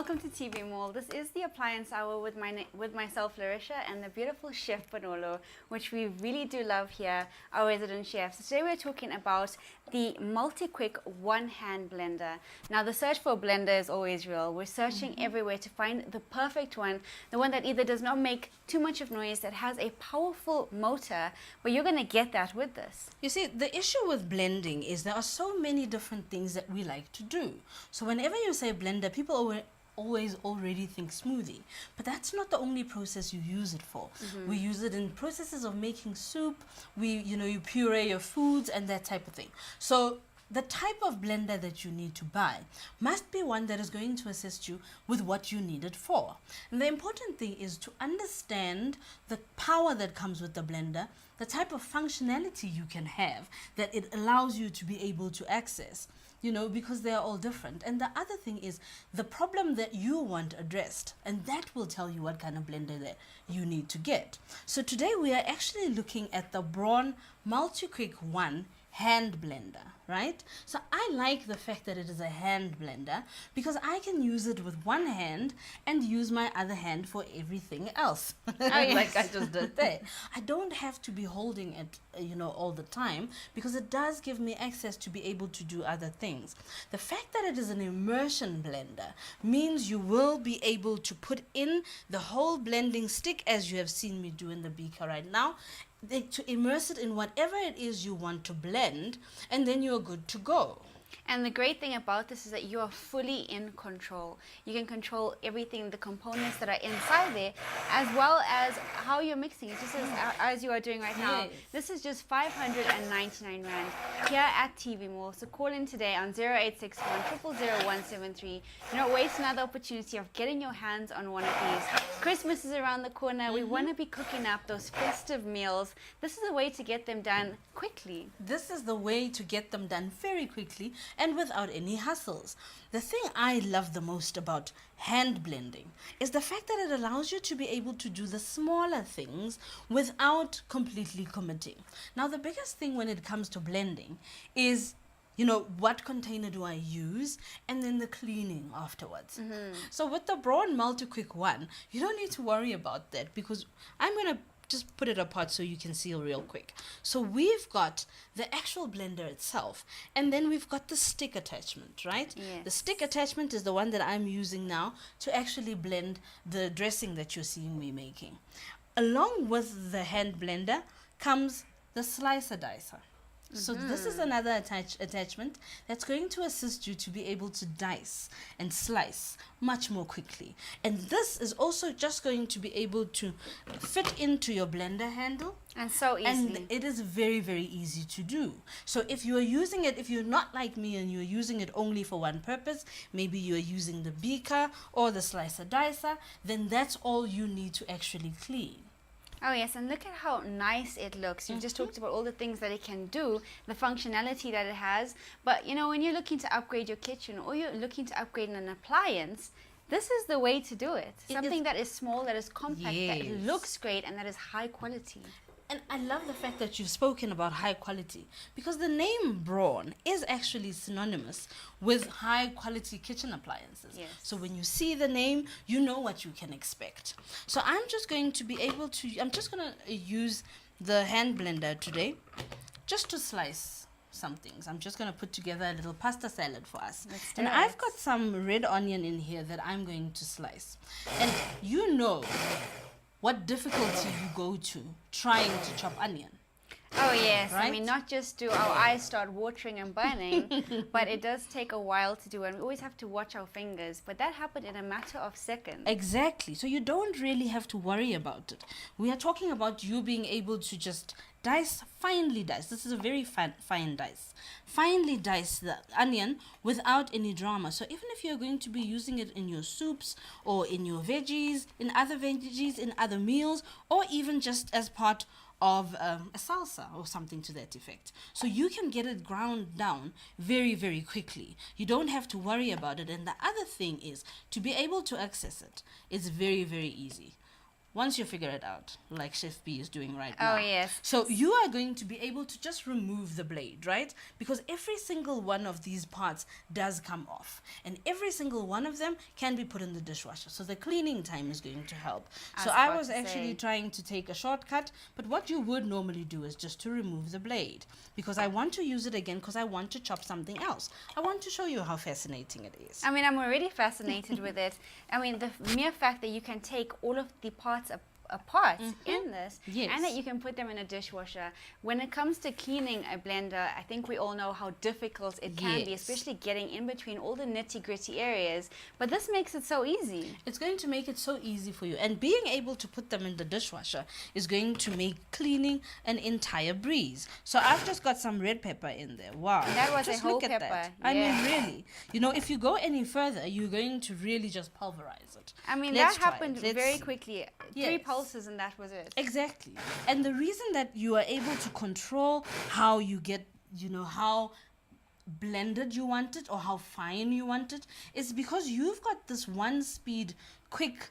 welcome to TV Mall. This is the Appliance Hour with myself, Larisha, and the beautiful Chef Bonolo, which we really do love here, our resident chef. So today we're talking about the MultiQuick one-hand blender. Now the search for a blender is always real. We're searching everywhere to find the perfect one, the one that either does not make too much of noise, that has a powerful motor, but you're going to get that with this. You see, the issue with blending is there are so many different things that we like to do. So whenever you say blender, people always already think smoothie, but that's not the only process you use it for. We use it in processes of making soup. You puree your foods and that type of thing. So the type of blender that you need to buy must be one that is going to assist you with what you need it for. And the important thing is to understand the power that comes with the blender, the type of functionality you can have that it allows you to be able to access, because they are all different. And the other thing is the problem that you want addressed, and that will tell you what kind of blender that you need to get. So today we are actually looking at the Braun MultiQuick 1 hand blender, right? So I like the fact that it is a hand blender because I can use it with one hand and use my other hand for everything else. Like I just did there. I don't have to be holding it, all the time, because it does give me access to be able to do other things. The fact that it is an immersion blender means you will be able to put in the whole blending stick, as you have seen me do in the beaker right now, to immerse it in whatever it is you want to blend, and then you're good to go. And the great thing about this is that you are fully in control. You can control everything, the components that are inside there, as well as how you're mixing it, just as you are doing right now. Yes. This is just 599 Rand here at TV Mall. So call in today on 0861 000 173. Do not waste another opportunity of getting your hands on one of these. Christmas is around the corner. We want to be cooking up those festive meals. This is a way to get them done quickly. This is the way to get them done very quickly and without any hassles. The thing I love the most about hand blending is the fact that it allows you to be able to do the smaller things without completely committing. Now, the biggest thing when it comes to blending is what container do I use, and then the cleaning afterwards. So with the Braun MultiQuick 1, you don't need to worry about that, because I'm going to just put it apart so you can see real quick. So we've got the actual blender itself, and then we've got the stick attachment, right? Yes. The stick attachment is the one that I'm using now to actually blend the dressing that you're seeing me making. Along with the hand blender comes the slicer dicer. So this is another attachment that's going to assist you to be able to dice and slice much more quickly. And this is also just going to be able to fit into your blender handle. And so easily. And it is very, very easy to do. So if you are using it, if you're not like me and you're using it only for one purpose, maybe you're using the beaker or the slicer dicer, then that's all you need to actually clean. Oh yes, and look at how nice it looks. You just talked about all the things that it can do, the functionality that it has. But when you're looking to upgrade your kitchen, or you're looking to upgrade an appliance, this is the way to do it. Something that is small, that is compact, that looks great, and that is high quality. And I love the fact that you've spoken about high quality, because the name Braun is actually synonymous with high quality kitchen appliances. Yes. So when you see the name, you know what you can expect. So I'm just going to use the hand blender today just to slice some things. I'm just going to put together a little pasta salad for us. And I've got some red onion in here that I'm going to slice. And what difficulty you go to trying to chop onion. Oh yes, right? I mean, not just do our eyes start watering and burning, but it does take a while to do, and we always have to watch our fingers, but that happened in a matter of seconds. Exactly, so you don't really have to worry about it. We are talking about you being able to just finely dice. This is a very fine dice. Finely dice the onion without any drama. So even if you're going to be using it in your soups, or in your veggies, in other meals, or even just as part of a salsa or something to that effect. So you can get it ground down very, very quickly. You don't have to worry about it. And the other thing is, to be able to access it, it's very, very easy. once you figure it out, like Chef B is doing right now. Oh, yes. So you are going to be able to just remove the blade, right? Because every single one of these parts does come off. And every single one of them can be put in the dishwasher. So the cleaning time is going to help. So I was actually trying to take a shortcut. But what you would normally do is just to remove the blade. Because I want to use it again because I want to chop something else. I want to show you how fascinating it is. I mean, I'm already fascinated with it. I mean, the mere fact that you can take all of the parts apart in this, Yes. and that you can put them in a dishwasher. When it comes to cleaning a blender, I think we all know how difficult it can be, Yes. especially getting in between all the nitty-gritty areas. But this makes it so easy. It's going to make it so easy for you. And being able to put them in the dishwasher is going to make cleaning an entire breeze. So I've just got some red pepper in there. Wow. And that was just a whole look at pepper. that. I Yeah. mean, really. You know, if you go any further, you're going to really just pulverize it. I mean, Let's that try it. happened Let's very see. quickly. Yes. 3 pulses and that was it. Exactly. And the reason that you are able to control how you get, you know, how blended you want it or how fine you want it is because you've got this one speed quick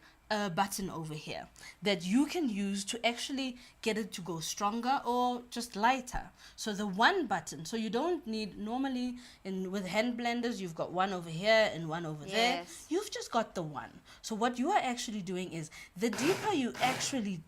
button over here that you can use to actually get it to go stronger or just lighter. So the one button, so you don't need, normally with hand blenders you've got one over here and one over there. Yes. You've just got the one. So what you are actually doing is the deeper you actually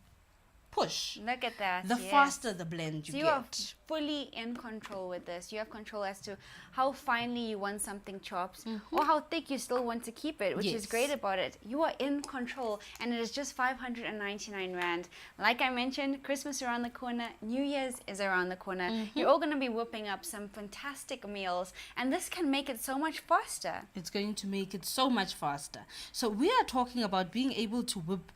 push, Look at that. the yes. faster the blend you So you get. are fully in control with this. You have control as to how finely you want something chopped or how thick you still want to keep it, which is Yes. great about it. You are in control, and it is just 599 Rand. Like I mentioned, Christmas around the corner, New Year's is around the corner. You're all going to be whipping up some fantastic meals, and this can make it so much faster. It's going to make it so much faster. So we are talking about being able to whip,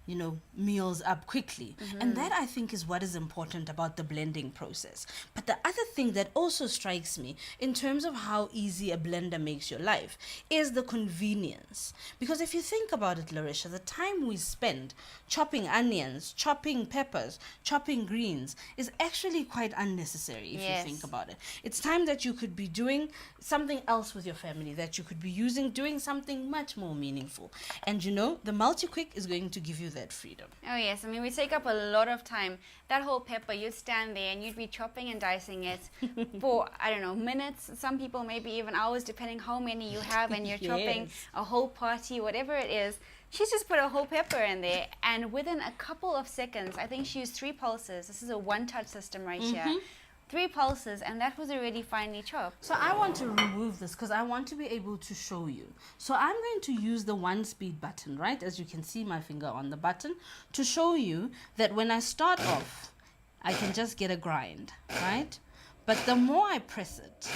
you know, meals up quickly. And that, I think, is what is important about the blending process. But the other thing that also strikes me in terms of how easy a blender makes your life is the convenience. Because if you think about it, Larissa, the time we spend chopping onions, chopping peppers, chopping greens is actually quite unnecessary if Yes. you think about it. It's time that you could be doing something else with your family, that you could be doing something much more meaningful. And you know, the MultiQuick is going to give you that freedom. Oh yes, I mean, we take up a lot of time. That whole pepper, you'd stand there and you'd be chopping and dicing it for, I don't know, minutes, some people maybe even hours, depending how many you have, and you're chopping Yes. a whole party, whatever it is. She's just put a whole pepper in there, and within a couple of seconds, I think she used 3 pulses. This is a one-touch system right here. 3 pulses, and that was already finely chopped. So I want to remove this because I want to be able to show you. So I'm going to use the 1-speed button, right? As you can see my finger on the button, to show you that when I start off, I can just get a grind, right? But the more I press it,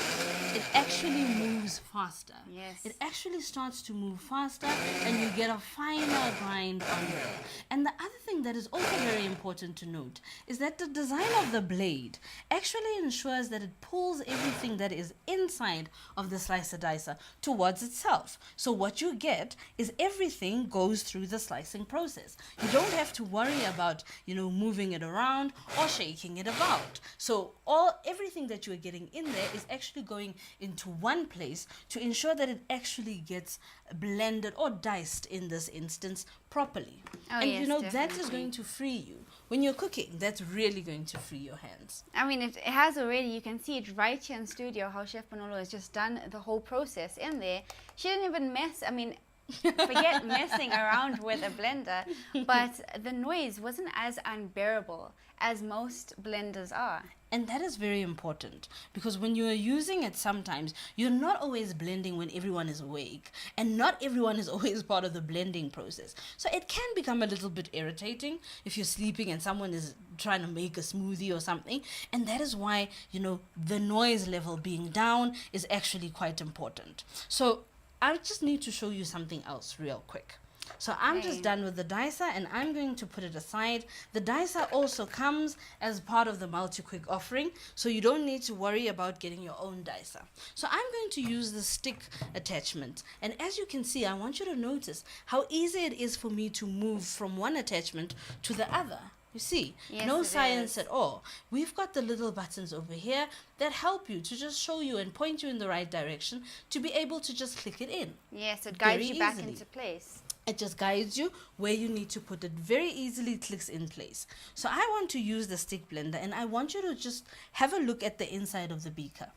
it actually moves faster. Yes. It actually starts to move faster, and you get a finer grind on there. And the other thing that is also very important to note is that the design of the blade actually ensures that it pulls everything that is inside of the slicer dicer towards itself. So what you get is everything goes through the slicing process. You don't have to worry about, you know, moving it around or shaking it about. So everything that you are getting in there is actually going into one place to ensure that it actually gets blended or diced in this instance properly. Oh, and yes, you know, that is definitely. going to free you. When you're cooking, that's really going to free your hands. I mean, it has already. You can see it right here in studio how Chef Manolo has just done the whole process in there. She didn't even mess. I mean, forget messing around with a blender, but the noise wasn't as unbearable as most blenders are. And that is very important because when you are using it, sometimes you're not always blending when everyone is awake, and not everyone is always part of the blending process. So it can become a little bit irritating if you're sleeping and someone is trying to make a smoothie or something. And that is why, you know, the noise level being down is actually quite important. So I just need to show you something else real quick. So I'm Okay. just done with the dicer, and I'm going to put it aside. The dicer also comes as part of the MultiQuick offering, so you don't need to worry about getting your own dicer. So I'm going to use the stick attachment, and as you can see, I want you to notice how easy it is for me to move from one attachment to the other. You see, Yes, no it science is. at all. We've got the little buttons over here that help you to just show you and point you in the right direction to be able to just click it in. Yes, it guides Very you back easily. into place. It just guides you where you need to put it. Very easily clicks in place. So I want to use the stick blender, and I want you to just have a look at the inside of the beaker.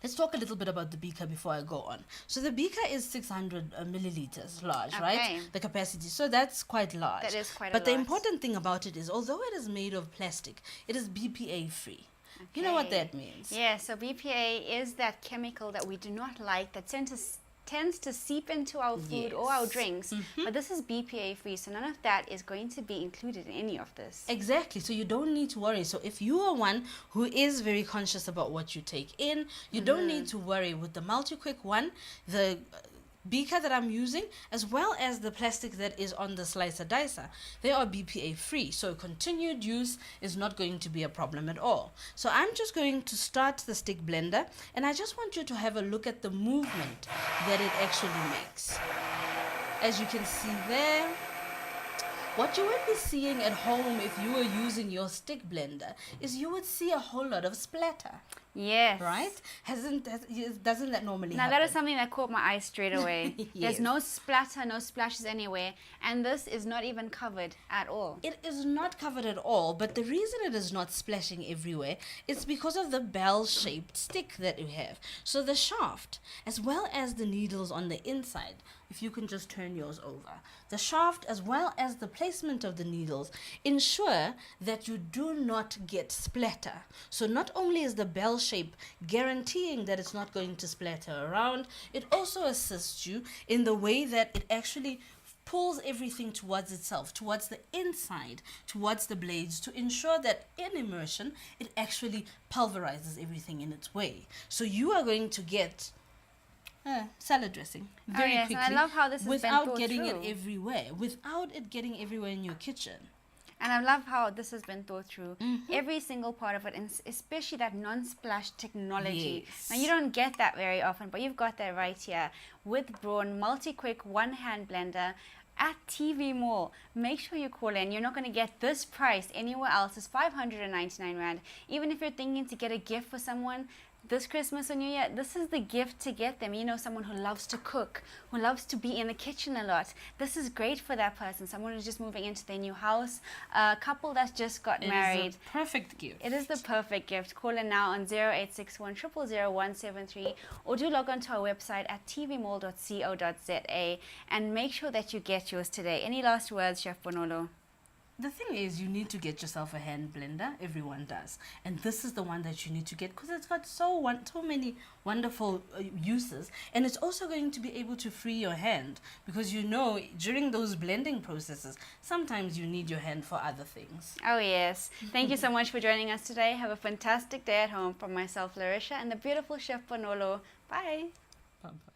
Let's talk a little bit about the beaker before I go on. So the beaker is 600 milliliters large, right? The capacity. So that's quite large. That is quite a But the lot. important thing about it is, although it is made of plastic, it is BPA free. You know what that means? Yeah, so BPA is that chemical that we do not like that tends to seep into our food or our drinks. But this is BPA free, so none of that is going to be included in any of this. Exactly. So you don't need to worry. So if you are one who is very conscious about what you take in, you don't need to worry. With the MultiQuick one, the beaker that I'm using, as well as the plastic that is on the slicer dicer, they are BPA free, so continued use is not going to be a problem at all. So I'm just going to start the stick blender, and I just want you to have a look at the movement that it actually makes. As you can see there, what you would be seeing at home if you were using your stick blender is you would see a whole lot of splatter. Yes. Right? Doesn't that normally Now happen? that is something that caught my eye straight away. Yes. There's no splatter, no splashes anywhere, and this is not even covered at all. It is not covered at all, but the reason it is not splashing everywhere is because of the bell-shaped stick that you have. So the shaft, as well as the needles on the inside, if you can just turn yours over, the shaft as well as the placement of the needles ensure that you do not get splatter. So not only is the bell shape guaranteeing that it's not going to splatter around, it also assists you in the way that it actually pulls everything towards itself, towards the inside, towards the blades, to ensure that in immersion it actually pulverizes everything in its way. So you are going to get salad dressing very quickly. And I love how this has without been thought getting through. it everywhere, without it getting everywhere in your kitchen. And I love how this has been thought through. Every single part of it, and especially that non-splash technology. Yes. Now, you don't get that very often, but you've got that right here with Braun MultiQuick one-hand blender at TV Mall. Make sure you call in. You're not going to get this price anywhere else. It's 599 Rand. Even if you're thinking to get a gift for someone this Christmas or New Year, this is the gift to get them. You know, someone who loves to cook, who loves to be in the kitchen a lot. This is great for that person. Someone who's just moving into their new house, a couple that's just got married. It is a perfect gift. It is the perfect gift. Call in now on 0861 000 173, or do log on to our website at tvmall.co.za and make sure that you get yours today. Any last words, Chef Bonolo? The thing is, you need to get yourself a hand blender. Everyone does, and this is the one that you need to get because it's got so many wonderful uses, and it's also going to be able to free your hand because you know during those blending processes, sometimes you need your hand for other things. Oh yes. Thank you so much for joining us today. Have a fantastic day at home from myself, Larisha, and the beautiful Chef Bonolo. Bye. Bye-bye.